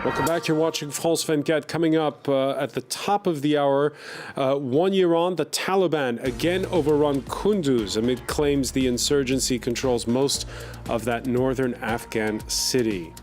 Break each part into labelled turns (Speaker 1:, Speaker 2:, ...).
Speaker 1: Welcome back. You're watching France 24. Coming up at the top of the hour, 1 year on, the Taliban again overrun Kunduz amid claims the insurgency controls most of that northern Afghan city.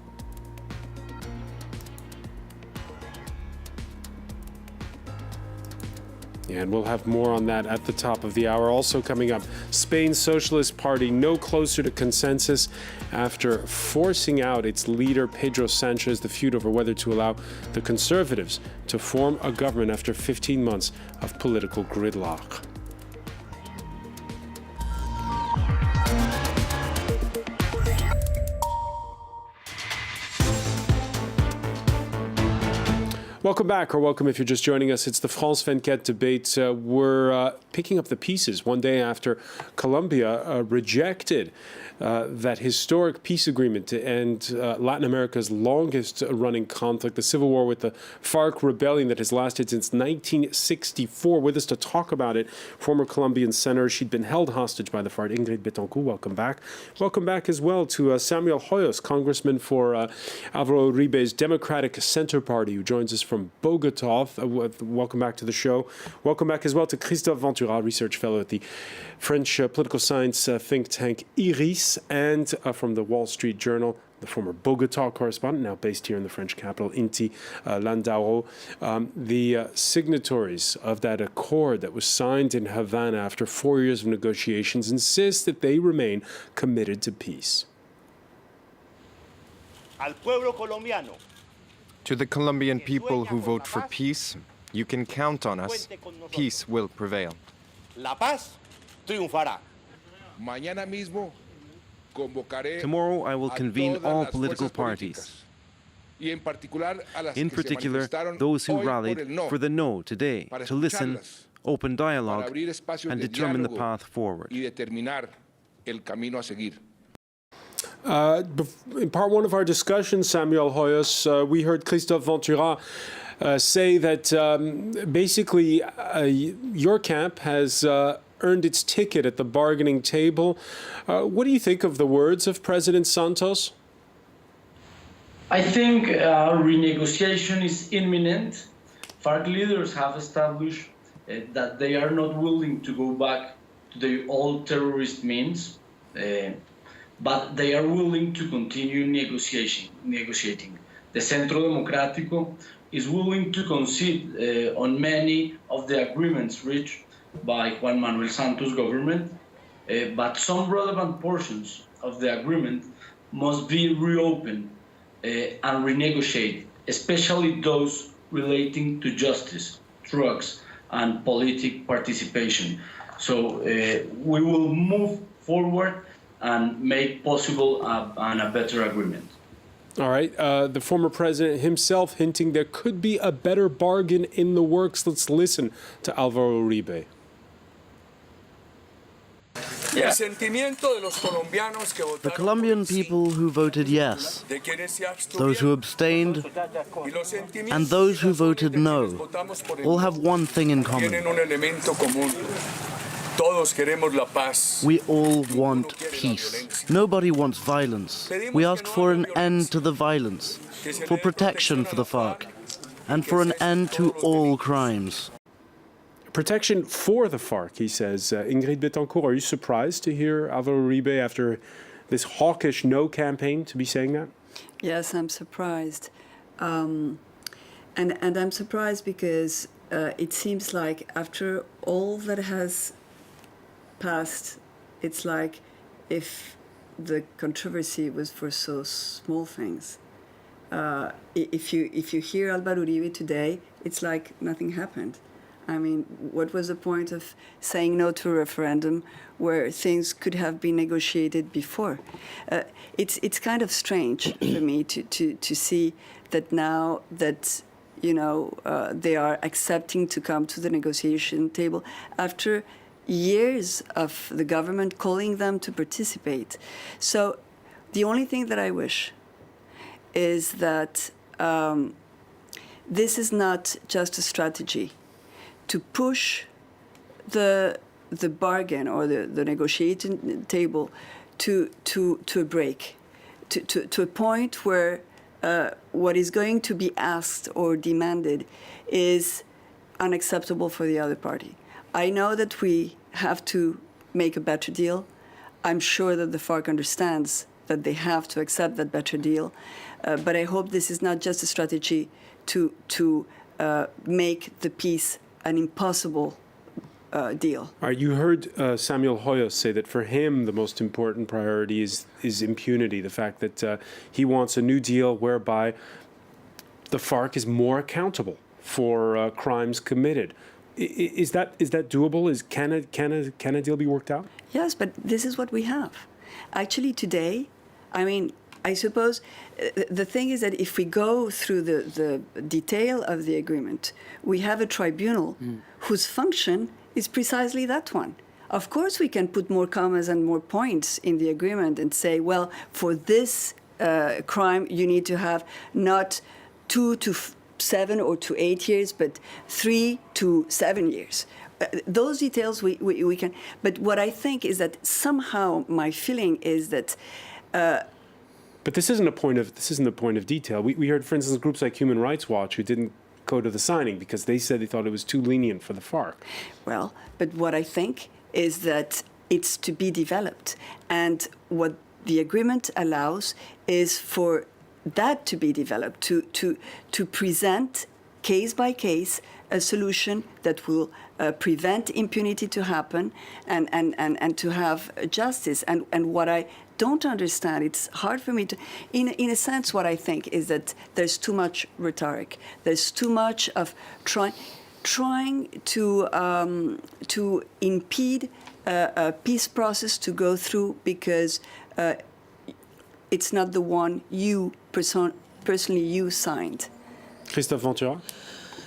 Speaker 1: And we'll have more on that at the top of the hour. Also coming up, Spain's Socialist Party no closer to consensus after forcing out its leader, Pedro Sanchez, the feud over whether to allow the Conservatives to form a government after 15 months of political gridlock. Welcome back, or welcome if you're just joining us. It's the France 24 debate. We're picking up the pieces one day after Colombia rejected that historic peace agreement to end Latin America's longest-running conflict, the civil war with the FARC rebellion that has lasted since 1964. With us to talk about it, former Colombian senator. She'd been held hostage by the FARC, Ingrid Betancourt. Welcome back. Welcome back as well to Samuel Hoyos, congressman for Alvaro Uribe's Democratic Center Party, who joins us from Bogota. Welcome back to the show. Welcome back as well to Christophe Ventura, research fellow at the French political science think tank IRIS, and from the Wall Street Journal, the former Bogota correspondent, now based here in the French capital, Inti Landau. The signatories of that accord that was signed in Havana after 4 years of negotiations insist that they remain committed to peace.
Speaker 2: Al pueblo colombiano.
Speaker 3: To the Colombian people who vote for peace, you can count on us. Peace will prevail.
Speaker 2: La paz triunfará.
Speaker 4: Tomorrow I will convene all political parties, in particular those who rallied for the no today, to listen, open dialogue, and determine the path forward.
Speaker 1: In part one of our discussion, Samuel Hoyos, we heard Christophe Ventura say that basically your camp has earned its ticket at the bargaining table. What do you think of the words of President Santos?
Speaker 5: I think renegotiation is imminent. FARC leaders have established that they are not willing to go back to their old terrorist means. But they are willing to continue negotiating. The Centro Democrático is willing to concede on many of the agreements reached by Juan Manuel Santos' government, but some relevant portions of the agreement must be reopened and renegotiated, especially those relating to justice, drugs, and political participation. So we will move forward and make possible a better agreement.
Speaker 1: All right. The former president himself hinting there could be a better bargain in the works. Let's listen to Alvaro Uribe.
Speaker 4: The Colombian people who voted yes, those who abstained, and those who voted no, all have one thing in common. We all want peace. Nobody wants violence. We ask for an end to the violence, for protection for the FARC, and for an end to all crimes.
Speaker 1: Protection for the FARC, he says. Ingrid Betancourt, are you surprised to hear Alvaro Uribe after this hawkish no campaign to be saying that?
Speaker 6: Yes, I'm surprised. And I'm surprised because it seems like after all that has passed, it's like if the controversy was for so small things. If you hear Alvaro Uribe today, it's like nothing happened. I mean, what was the point of saying no to a referendum where things could have been negotiated before? It's kind of strange for me to see that now that they are accepting to come to the negotiation table after years of the government calling them to participate. So the only thing that I wish is that this is not just a strategy to push the bargain or the negotiating table to a break, to a point where what is going to be asked or demanded is unacceptable for the other party. I know that we have to make a better deal. I'm sure that the FARC understands that they have to accept that better deal. But I hope this is not just a strategy to make the peace an impossible deal.
Speaker 1: All right, you heard Samuel Hoyos say that for him the most important priority is impunity, the fact that he wants a new deal whereby the FARC is more accountable for crimes committed. Is that doable? Can a deal be worked out?
Speaker 6: Yes, but this is what we have. Actually, today, I mean, I suppose the thing is that if we go through the detail of the agreement, we have a tribunal whose function is precisely that one. Of course, we can put more commas and more points in the agreement and say, well, for this crime, you need to have not 2 to 7 or to 8 years, but 3 to 7 years. Those details we can. But what I think is that somehow my feeling is that.
Speaker 1: But this isn't a point of detail. We heard, for instance, groups like Human Rights Watch who didn't go to the signing because they said they thought it was too lenient for the FARC.
Speaker 6: Well, but what I think is that it's to be developed, and what the agreement allows is for that to be developed, to present case by case a solution that will prevent impunity to happen and to have justice. And what I don't understand, it's hard for me to, in a sense, what I think is that there's too much rhetoric. There's too much of trying to impede a peace process to go through because it's not the one you personally you signed.
Speaker 1: Christophe Ventura?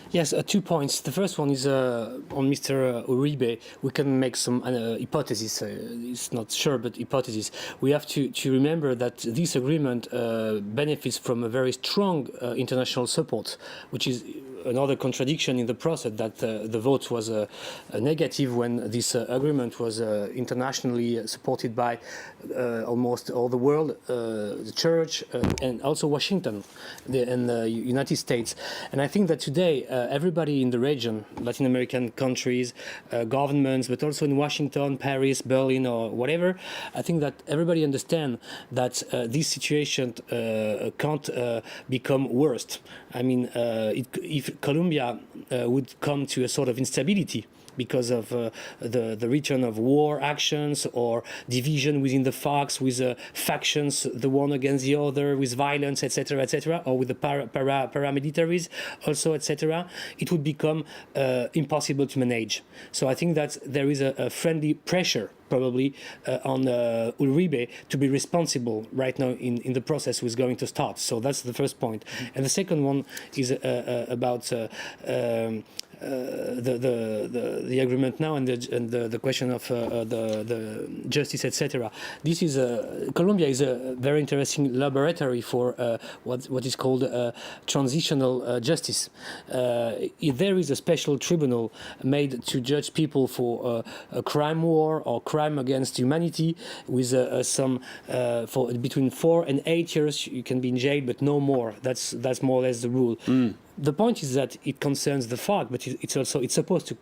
Speaker 7: Yes, 2 points. The first one is on Mr. Uribe. We can make some hypotheses. It's not sure, but hypotheses. We have to remember that this agreement benefits from a very strong international support, which is another contradiction in the process, that the vote was a negative when this agreement was internationally supported by almost all the world, the church, and also Washington and the United States. And I think that today everybody in the region, Latin American countries, governments, but also in Washington, Paris, Berlin, or whatever, I think that everybody understands that this situation can't become worse. I mean, if Colombia would come to a sort of instability because of the return of war actions or division within the FARC with factions, the one against the other, with violence, etc., or with the paramilitaries also, etc., it would become impossible to manage. So I think that there is a friendly pressure probably on Uribe to be responsible right now in the process who is going to start. So that's the first point. And the second one is about the agreement now and the question of the justice, etc. This is Colombia is a very interesting laboratory for what is called transitional justice. There is a special tribunal made to judge people for a crime war or crime against humanity with some for between 4 and 8 years you can be in jail, but no more. That's more or less the rule. The point is that it concerns the FARC, but it's supposed to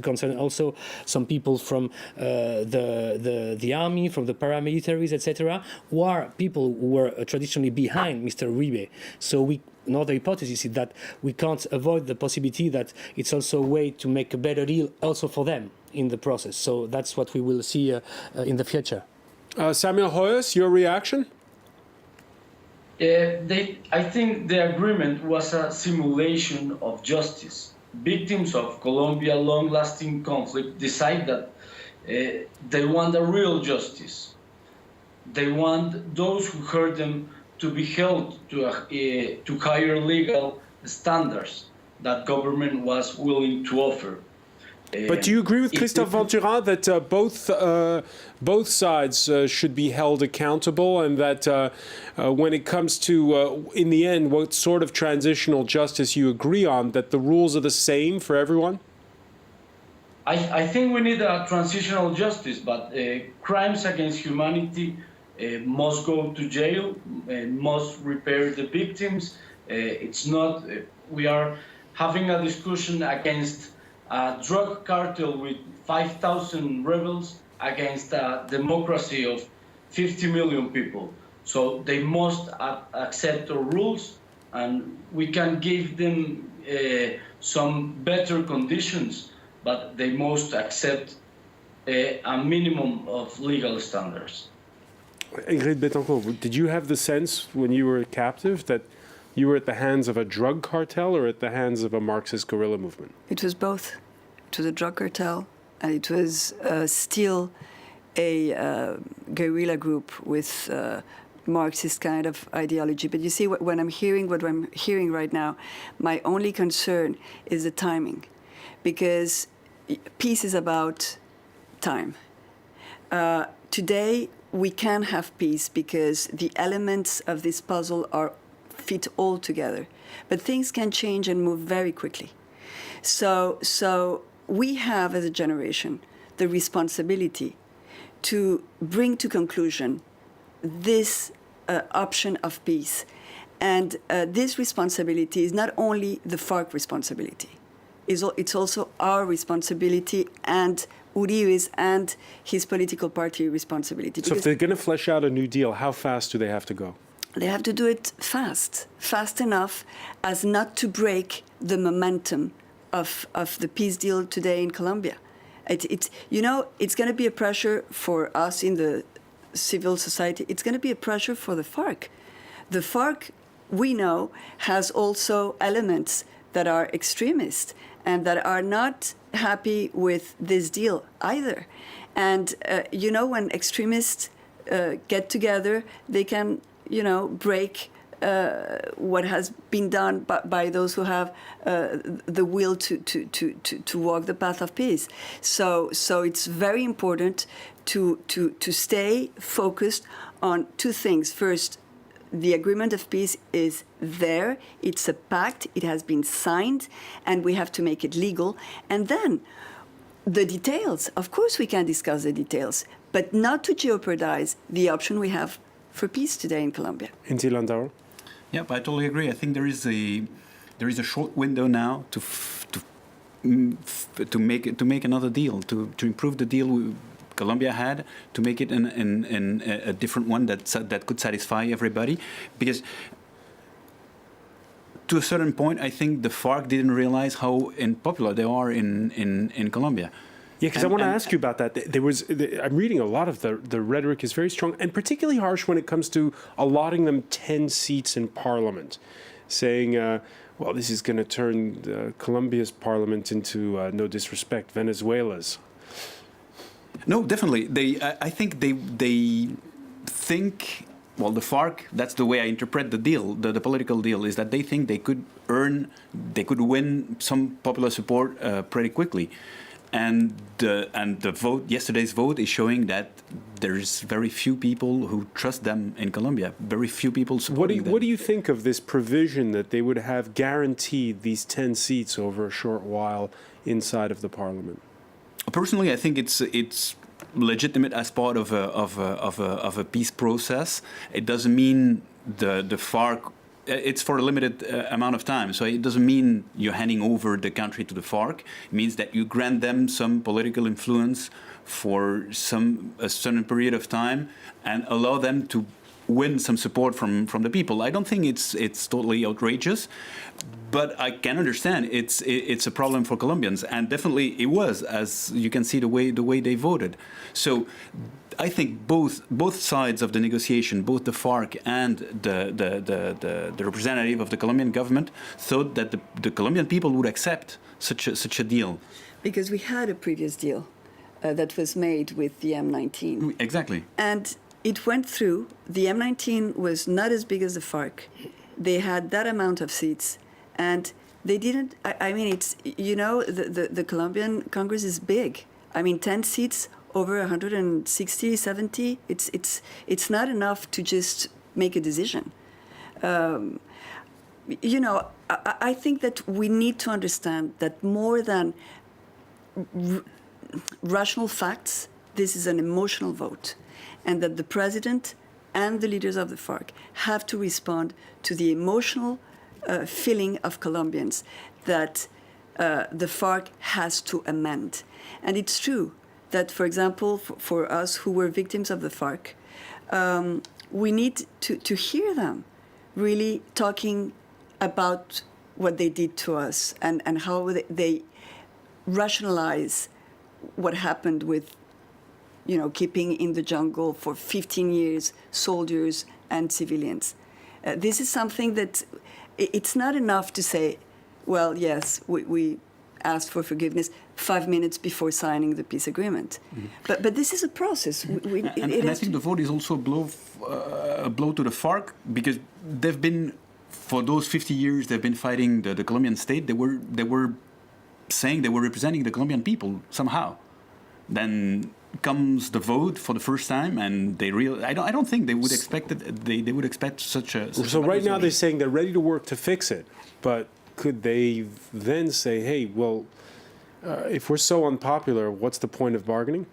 Speaker 7: concern also some people from the army, from the paramilitaries, etc., who are people who were traditionally behind Mr. Uribe. So another hypothesis is that we can't avoid the possibility that it's also a way to make a better deal also for them in the process. So that's what we will see in the future.
Speaker 1: Samuel Hoyos, your reaction?
Speaker 5: I think the agreement was a simulation of justice. Victims of Colombia long-lasting conflict decide that they want a real justice. They want those who hurt them to be held to higher legal standards that government was willing to offer.
Speaker 1: But do you agree with Christophe Ventura that both sides should be held accountable, and that when it comes to, in the end, what sort of transitional justice you agree on, that the rules are the same for everyone?
Speaker 5: I think we need a transitional justice, but crimes against humanity must go to jail, must repair the victims. It's not, we are having a discussion against a drug cartel with 5,000 rebels against a democracy of 50 million people. So they must accept our rules, and we can give them some better conditions, but they must accept a minimum of legal standards.
Speaker 1: Ingrid Betancourt, did you have the sense when you were captive that you were at the hands of a drug cartel or at the hands of a Marxist guerrilla movement?
Speaker 6: It was both. It was a drug cartel, and it was still a guerrilla group with Marxist kind of ideology. But you see, what I'm hearing right now, my only concern is the timing, because peace is about time. Today, we can have peace because the elements of this puzzle fit all together. But things can change and move very quickly. So we have, as a generation, the responsibility to bring to conclusion this option of peace. And this responsibility is not only the FARC responsibility, it's also our responsibility and Uribe's and his political party responsibility.
Speaker 1: So if they're going to flesh out a new deal, how fast do they have to go?
Speaker 6: They have to do it fast enough as not to break the momentum of the peace deal today in Colombia. It's going to be a pressure for us in the civil society. It's going to be a pressure for the FARC. The FARC, we know, has also elements that are extremist and that are not happy with this deal either. And, when extremists get together, they can, break what has been done by those who have the will to walk the path of peace. So it's very important to stay focused on two things. First, the agreement of peace is there. It's a pact. It has been signed, and we have to make it legal. And then the details. Of course, we can discuss the details, but not to jeopardize the option we have for peace today in Colombia.
Speaker 1: Inti Landau?
Speaker 8: Yeah, I totally agree. I think there is a short window now to make another deal, to improve the deal Colombia had, to make it in a different one that could satisfy everybody. Because to a certain point, I think the FARC didn't realize how unpopular they are in Colombia.
Speaker 1: Yeah, because I want to ask you about that. I'm reading a lot of the rhetoric is very strong and particularly harsh when it comes to allotting them 10 seats in parliament, saying, well, this is going to turn Colombia's parliament into, no disrespect, Venezuela's.
Speaker 8: No, definitely. I think they think. Well, the FARC. That's the way I interpret the deal. The political deal is that they think they could win some popular support pretty quickly, and the vote, yesterday's vote, is showing that there's very few people who trust them in Colombia. Very few people supporting them.
Speaker 1: What do you think of this provision that they would have guaranteed these 10 seats over a short while inside of the parliament?
Speaker 8: Personally, I think it's legitimate as part of a peace process. It doesn't mean the FARC. It's for a limited amount of time, so it doesn't mean you're handing over the country to the FARC. It means that you grant them some political influence for a certain period of time and allow them to win some support from the people. I don't think it's totally outrageous, but I can understand it's a problem for Colombians, and definitely it was, as you can see the way they voted. So I think both sides of the negotiation, both the FARC and the representative of the Colombian government, thought that the Colombian people would accept such a deal.
Speaker 6: Because we had a previous deal that was made with the M19.
Speaker 8: Exactly.
Speaker 6: And it went through. The M19 was not as big as the FARC. They had that amount of seats, and they didn't. I mean, it's the Colombian Congress is big. I mean, 10 seats over 160, 70. It's not enough to just make a decision. I think that we need to understand that more than rational facts, this is an emotional vote, and that the president and the leaders of the FARC have to respond to the emotional feeling of Colombians that the FARC has to amend. And it's true that, for example, for us who were victims of the FARC, we need to hear them really talking about what they did to us and how they rationalize what happened with, keeping in the jungle for 15 years soldiers and civilians. This is something that it's not enough to say, well, yes, we asked for forgiveness 5 minutes before signing the peace agreement. Mm-hmm. But this is a process.
Speaker 8: I think the vote is also a blow to the FARC, because they've been, for those 50 years, they've been fighting the Colombian state. They were saying they were representing the Colombian people somehow. Then comes the vote for the first time, and they I don't think they would expect it. They would expect such a.
Speaker 1: So right now they're saying they're ready to work to fix it, but could they then say, hey, well, if we're so unpopular, what's the point of bargaining?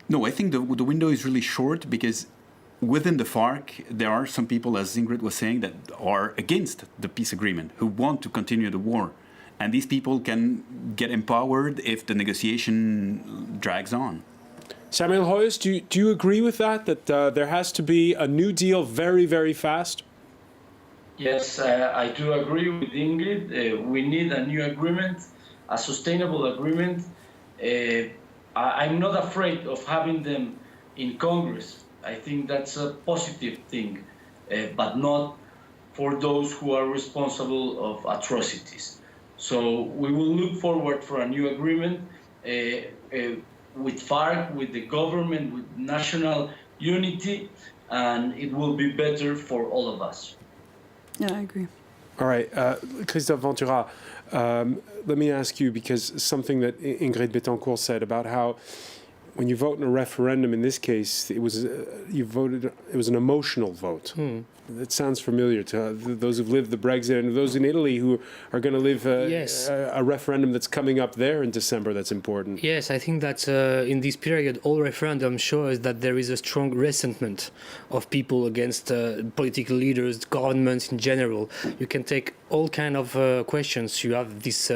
Speaker 8: No, I think the window is really short, because within the FARC, there are some people, as Ingrid was saying, that are against the peace agreement, who want to continue the war. And these people can get empowered if the negotiation drags on.
Speaker 1: Samuel Hoyes, do you agree with that there has to be a new deal very, very fast?
Speaker 5: Yes, I do agree with Ingrid. We need a new agreement, a sustainable agreement. I'm not afraid of having them in Congress. I think that's a positive thing, but not for those who are responsible of atrocities. So we will look forward for a new agreement with FARC, with the government, with national unity, and it will be better for all of us.
Speaker 6: Yeah, I agree.
Speaker 1: All right, Christophe Ventura, let me ask you, because something that Ingrid Betancourt said about how when you vote in a referendum, in this case, it was it was an emotional vote. That sounds familiar to those who've lived the Brexit and those in Italy who are going to live a referendum that's coming up there in December that's important.
Speaker 7: Yes, I think that in this period, all referendums show us that there is a strong resentment of people against political leaders, governments in general. You can take all kind of questions. You have this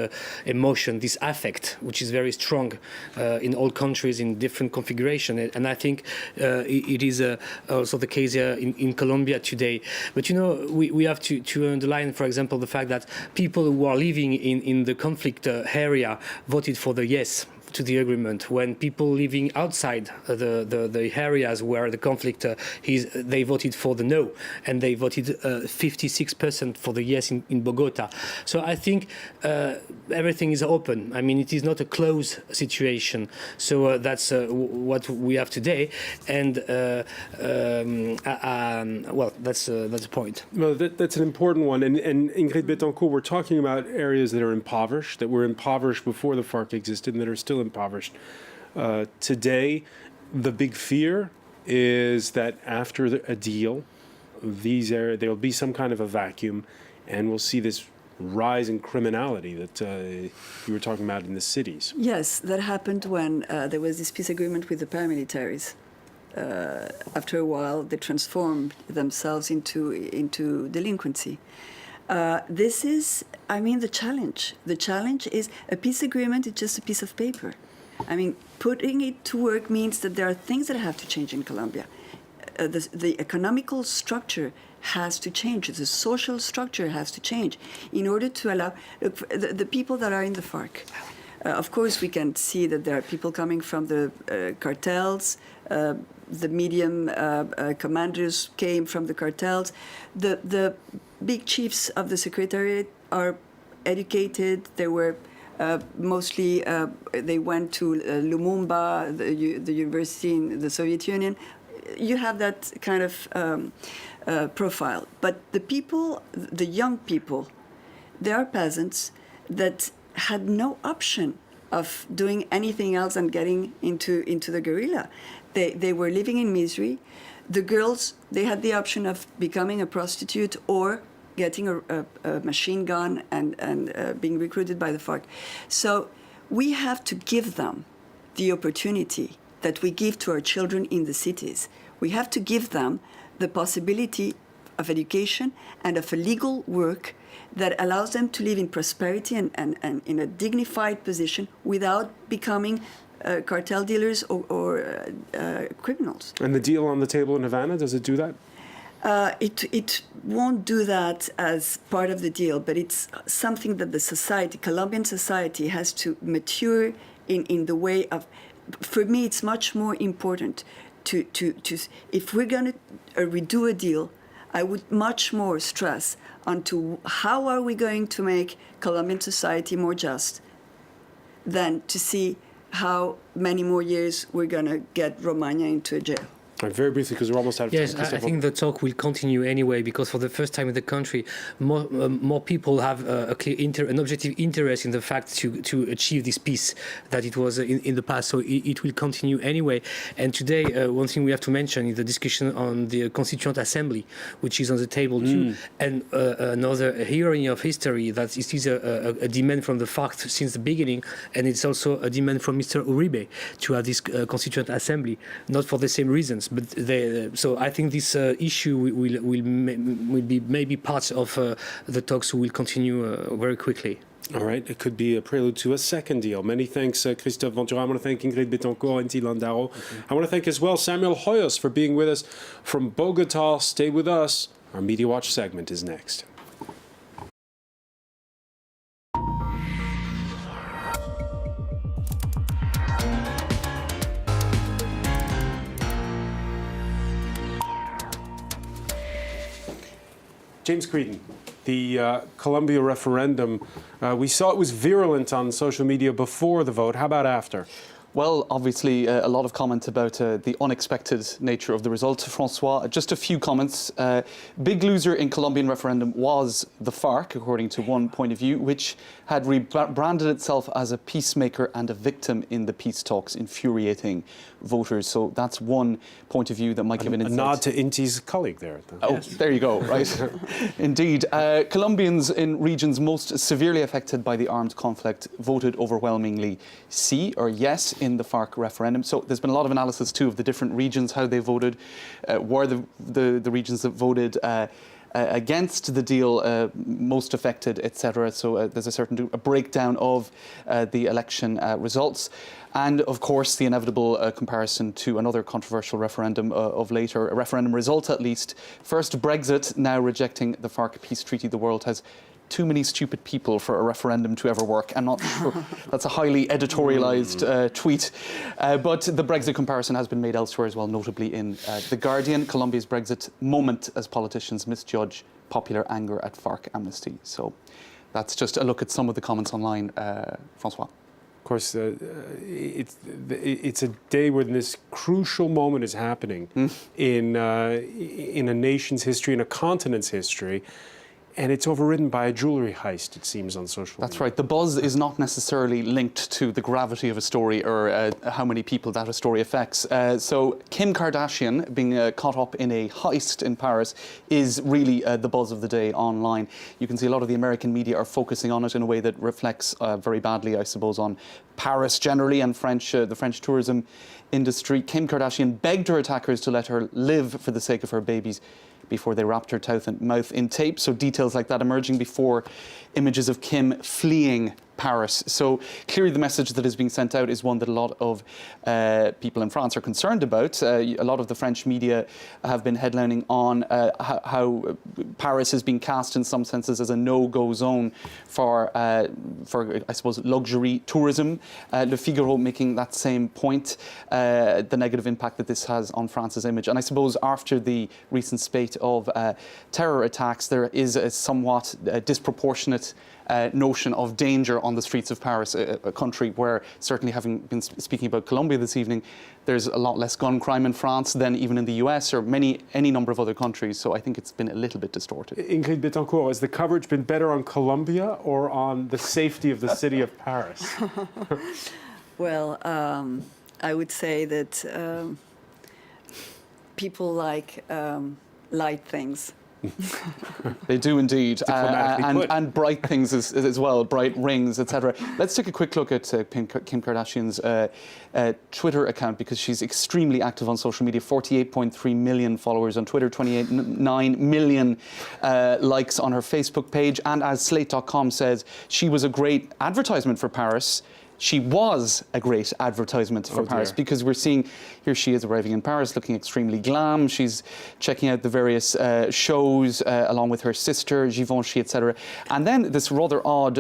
Speaker 7: emotion, this affect, which is very strong in all countries in different configuration. And I think it is also the case in Colombia today. But we have to underline, for example, the fact that people who are living in the conflict area voted for the yes to the agreement, when people living outside the areas where the conflict is, they voted for the no, and they voted 56% for the yes in Bogota. So I think everything is open. I mean, it is not a closed situation. So that's what we have today, and well, that's the point.
Speaker 1: Well, that's an important one. And Ingrid Betancourt, we're talking about areas that are impoverished, that were impoverished before the FARC existed, and that are still impoverished today. The big fear is that after a deal, there will be some kind of a vacuum, and we'll see this rise in criminality that you were talking about in the cities.
Speaker 6: Yes, that happened when there was this peace agreement with the paramilitaries. After a while, they transformed themselves into delinquency. This is, I mean, the challenge. The challenge is a peace agreement is just a piece of paper. I mean, putting it to work means that there are things that have to change in Colombia. The economical structure has to change. The social structure has to change in order to allow the people that are in the FARC. Of course, we can see that there are people coming from the cartels. The medium commanders came from the cartels. The big chiefs of the secretariat are educated. They were mostly, they went to Lumumba, the university in the Soviet Union. You have that kind of profile. But the people, the young people, they are peasants that had no option of doing anything else than getting into the guerrilla. They were living in misery. The girls, they had the option of becoming a prostitute or getting a machine gun and being recruited by the FARC. So we have to give them the opportunity that we give to our children in the cities. We have to give them the possibility of education and of a legal work that allows them to live in prosperity and in a dignified position without becoming cartel dealers or criminals.
Speaker 1: And the deal on the table in Havana, does it do that?
Speaker 6: It won't do that as part of the deal, but it's something that the society, Colombian society, has to mature in the way of. For me, it's much more important to if we're going to redo a deal, I would much more stress onto how are we going to make Colombian society more just than to see how many more years we're going to get Romagna into a jail.
Speaker 1: Very briefly, because we're almost out of
Speaker 7: yes,
Speaker 1: time.
Speaker 7: I think the talk will continue anyway, because for the first time in the country, more people have a clear an objective interest in the fact to achieve this peace that it was in the past. So it will continue anyway. And today, one thing we have to mention is the discussion on the Constituent Assembly, which is on the table too, and another hearing of history that it is a demand from the FARC since the beginning, and it's also a demand from Mr. Uribe to have this Constituent Assembly, not for the same reasons. But so I think this issue will be maybe part of the talks will continue very quickly.
Speaker 1: All right, it could be a prelude to a second deal. Many thanks, Christophe Ventura. I want to thank Ingrid Betancourt and T. Landaro. I want to thank as well Samuel Hoyos for being with us from Bogota. Stay with us. Our Media Watch segment is next. James Creedon, the Colombia referendum, we saw it was virulent on social media before the vote. How about after?
Speaker 9: Well, obviously, a lot of comment about the unexpected nature of the result. François, just a few comments. Big loser in Colombian referendum was the FARC, according to one point of view, which had rebranded itself as a peacemaker and a victim in the peace talks, infuriating voters. So that's one point of view that might give an insight.
Speaker 1: A nod to Inti's colleague there.
Speaker 9: Oh, yes. There you go, right. Indeed. Colombians in regions most severely affected by the armed conflict voted overwhelmingly C, or yes, in the FARC referendum. So there's been a lot of analysis too of the different regions, how they voted, were the regions that voted against the deal most affected, etc. So there's a breakdown of the election results. And of course, the inevitable comparison to another controversial referendum of later, a referendum result at least. First, Brexit, now rejecting the FARC peace treaty. The world has too many stupid people for a referendum to ever work. I'm not sure that's a highly editorialized tweet. But the Brexit comparison has been made elsewhere as well, notably in The Guardian. Colombia's Brexit moment as politicians misjudge popular anger at FARC amnesty. So that's just a look at some of the comments online, François.
Speaker 1: Of course, it's a day when this crucial moment is happening in a nation's history, in a continent's history. And it's overridden by a jewelry heist, it seems, on social media.
Speaker 9: That's right. The buzz is not necessarily linked to the gravity of a story or how many people that a story affects. So Kim Kardashian being caught up in a heist in Paris is really the buzz of the day online. You can see a lot of the American media are focusing on it in a way that reflects very badly, I suppose, on Paris generally and the French tourism industry. Kim Kardashian begged her attackers to let her live for the sake of her babies before they wrapped her mouth in tape. So details like that emerging before images of Kim fleeing Paris. So clearly the message that is being sent out is one that a lot of people in France are concerned about. A lot of the French media have been headlining on how Paris is being cast in some senses as a no-go zone for I suppose, luxury tourism. Le Figaro making that same point, the negative impact that this has on France's image. And I suppose after the recent spate of terror attacks, there is a somewhat disproportionate notion of danger on the streets of Paris, a country where, certainly having been speaking about Colombia this evening, there's a lot less gun crime in France than even in the US or any number of other countries. So I think it's been a little bit distorted.
Speaker 1: Ingrid Betancourt, has the coverage been better on Colombia or on the safety of the city of Paris?
Speaker 6: Well, I would say that people like light things.
Speaker 9: They do indeed,
Speaker 1: Diplomatically put.
Speaker 9: and bright things as well, bright rings, etc. Let's take a quick look at Kim Kardashian's Twitter account, because she's extremely active on social media. 48.3 million followers on Twitter, 28.9 million likes on her Facebook page. And as Slate.com says, she was a great advertisement for Paris. She was a great advertisement for Paris, because we're seeing, here she is arriving in Paris looking extremely glam. She's checking out the various shows along with her sister, Givenchy, etc. And then this rather odd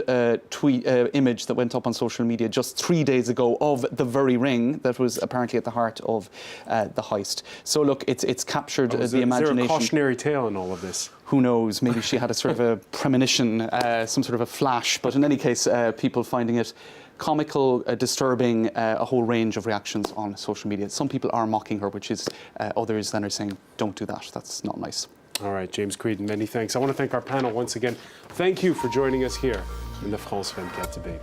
Speaker 9: image that went up on social media just 3 days ago of the very ring that was apparently at the heart of the heist. So look, it's captured the imagination.
Speaker 1: Is there a cautionary tale in all of this?
Speaker 9: Who knows? Maybe she had a sort of a premonition, some sort of a flash. But in any case, people finding it comical, disturbing, a whole range of reactions on social media. Some people are mocking her, which is others then are saying, don't do that. That's not nice.
Speaker 1: All right, James Creedon, many thanks. I want to thank our panel once again. Thank you for joining us here in the France 24 debate.